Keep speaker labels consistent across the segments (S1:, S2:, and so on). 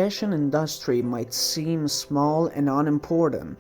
S1: fashion industry might seem small and unimportant,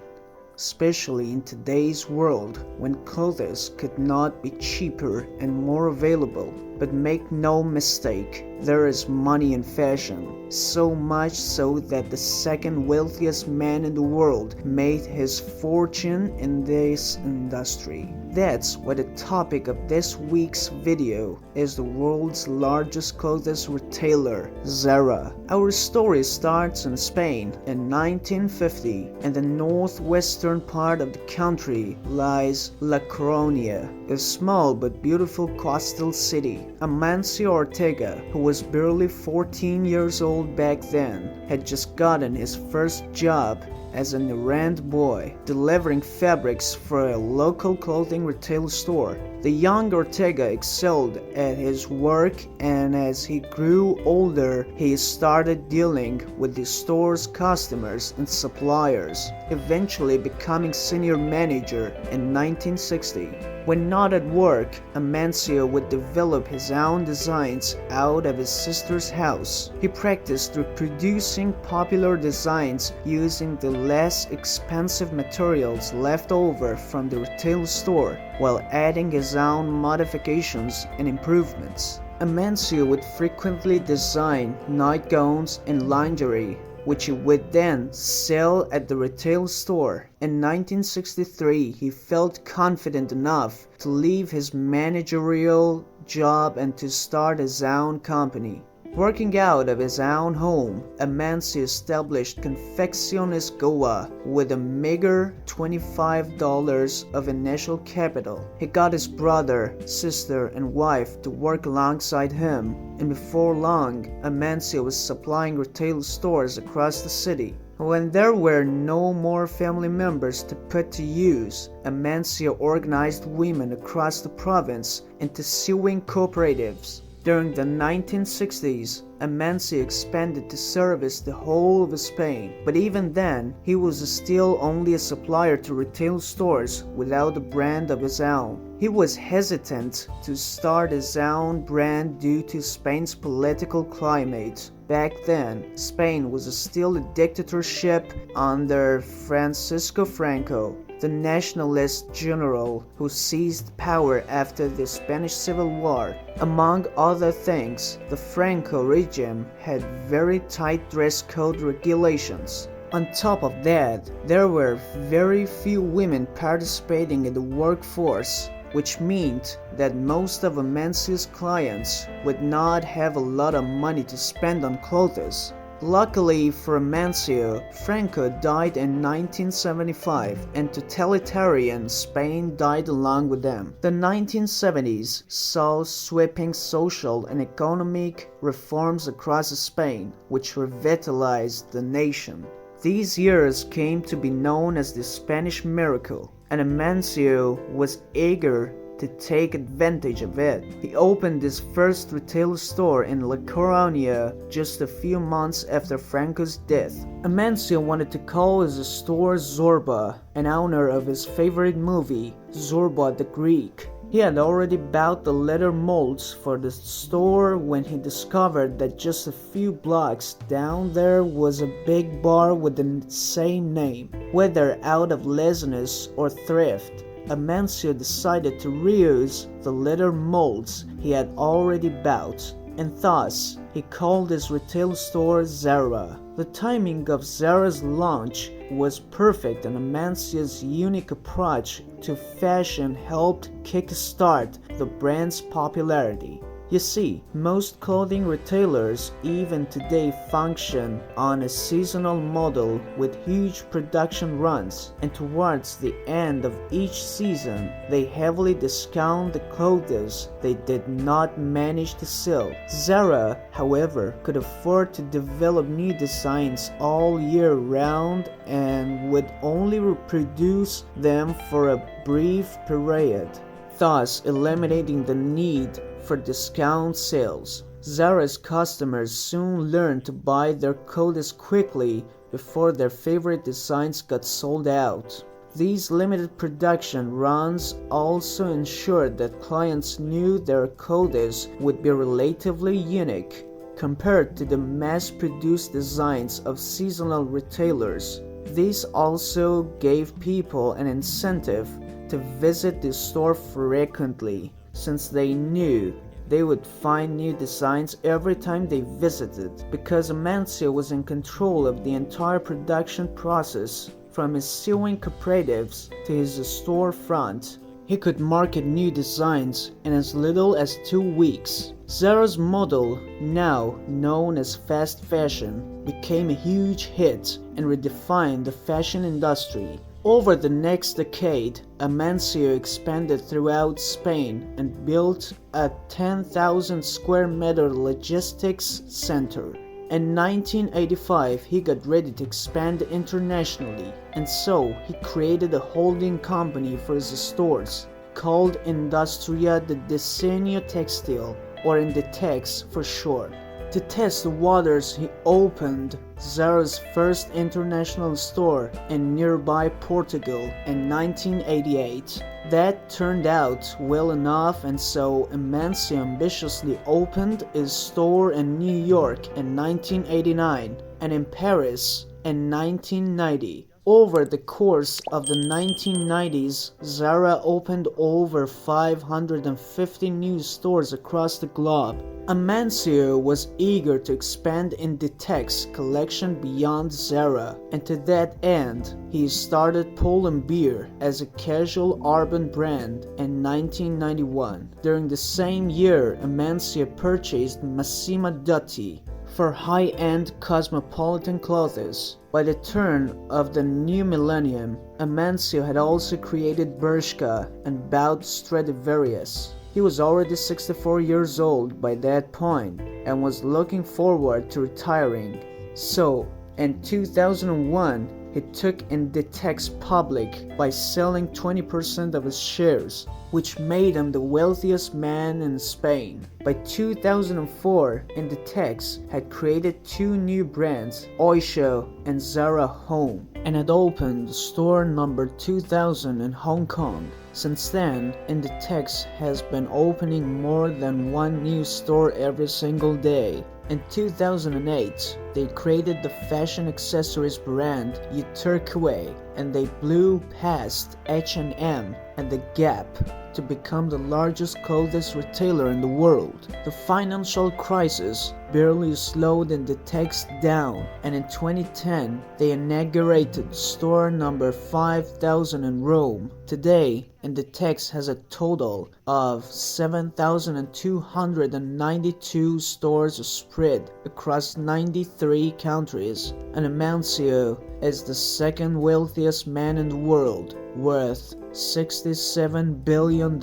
S1: especially in today's world when clothes could not be cheaper and more available. But make no mistake, there is money in fashion, so much so that the second wealthiest man in the world made his fortune in this industry. That's why the topic of this week's video is the world's largest clothes retailer, Zara. Our story starts in Spain in 1950. In the northwestern part of the country lies La Coruña, a small but beautiful coastal city. Amancio Ortega, who was barely 14 years old back then, had just gotten his first job as an errand boy, delivering fabrics for a local clothing retail store. The young Ortega excelled at his work, and as he grew older, he started dealing with the store's customers and suppliers, eventually becoming senior manager in 1960. When not at work, Amancio would develop his own designs out of his sister's house. He practiced reproducing popular designs using the less expensive materials left over from the retail store, while adding his own modifications and improvements. Amancio would frequently design nightgowns and lingerie, which he would then sell at the retail store. In 1963, he felt confident enough to leave his managerial job and to start his own company. Working out of his own home, Amancio established Confecciones Goa with a meager $25 of initial capital. He got his brother, sister, and wife to work alongside him, and before long, Amancio was supplying retail stores across the city. When there were no more family members to put to use, Amancio organized women across the province into sewing cooperatives. During the 1960s, Amancio expanded to service the whole of Spain, but even then, he was still only a supplier to retail stores without a brand of his own. He was hesitant to start his own brand due to Spain's political climate. Back then, Spain was still a dictatorship under Francisco Franco, the nationalist general who seized power after the Spanish Civil War. Among other things, the Franco regime had very tight dress code regulations. On top of that, there were very few women participating in the workforce, which meant that most of Amancio's clients would not have a lot of money to spend on clothes. Luckily for Amancio, Franco died in 1975 and totalitarian Spain died along with them. The 1970s saw sweeping social and economic reforms across Spain, which revitalized the nation. These years came to be known as the Spanish Miracle, and Amancio was eager to take advantage of it. He opened his first retail store in La Coruña just a few months after Franco's death. Amancio wanted to call his store Zorba, in honor of his favorite movie, Zorba the Greek. He had already bought the leather molds for the store when he discovered that just a few blocks down there was a big bar with the same name. Whether out of laziness or thrift, Amancio decided to reuse the leather molds he had already bought, and thus he called his retail store Zara. The timing of Zara's launch was perfect, and Amancio's unique approach to fashion helped kickstart the brand's popularity. You see, most clothing retailers even today function on a seasonal model with huge production runs, and towards the end of each season, they heavily discount the clothes they did not manage to sell. Zara, however, could afford to develop new designs all year round and would only reproduce them for a brief period, thus eliminating the need for discount sales. Zara's customers soon learned to buy their clothes quickly before their favorite designs got sold out. These limited production runs also ensured that clients knew their clothes would be relatively unique. compared to the mass-produced designs of seasonal retailers. This also gave people an incentive to visit the store frequently, since they knew they would find new designs every time they visited. Because Amancio was in control of the entire production process, from his sewing cooperatives to his storefront, he could market new designs in as little as 2 weeks. Zara's model, now known as fast fashion, became a huge hit and redefined the fashion industry. Over the next decade, Amancio expanded throughout Spain and built a 10,000 square meter logistics center. In 1985, he got ready to expand internationally, and so he created a holding company for his stores called Industria de Diseño Textil, or Inditex for short. To test the waters, he opened Zara's first international store in nearby Portugal in 1988. That turned out well enough, and so Amancio ambitiously opened his store in New York in 1989 and in Paris in 1990. Over the course of the 1990s, Zara opened over 550 new stores across the globe. Amancio was eager to expand Inditex's collection beyond Zara, and to that end, he started Pull&Bear as a casual urban brand in 1991. During the same year, Amancio purchased Massimo Dutti for high-end cosmopolitan clothes. By the turn of the new millennium, Amancio had also created Bershka and bought Stradivarius. He was already 64 years old by that point and was looking forward to retiring. So, in 2001, he took Inditex public by selling 20% of his shares, which made him the wealthiest man in Spain. By 2004, Inditex had created 2 new brands, Oysho and Zara Home, and had opened store number 2000 in Hong Kong. Since then, Inditex has been opening more than 1 new store every single day. In 2008, they created the fashion accessories brand Uterqüe, and they blew past H&M and The Gap to become the largest clothes retailer in the world. The financial crisis barely slowed Inditex down, and in 2010, they inaugurated store number 5000 in Rome. Today, Inditex has a total of 7,292 stores spread across 93 countries, and Amancio is the second wealthiest man in the world, worth $67 billion.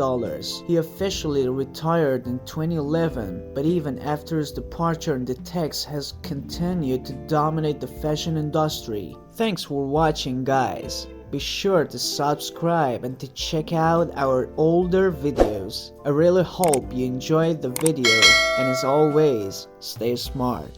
S1: He officially retired in 2011, but even after his departure, Inditex has continued to dominate the fashion industry. Thanks for watching, guys. Be sure to subscribe and to check out our older videos. I really hope you enjoyed the video, and as always, stay smart.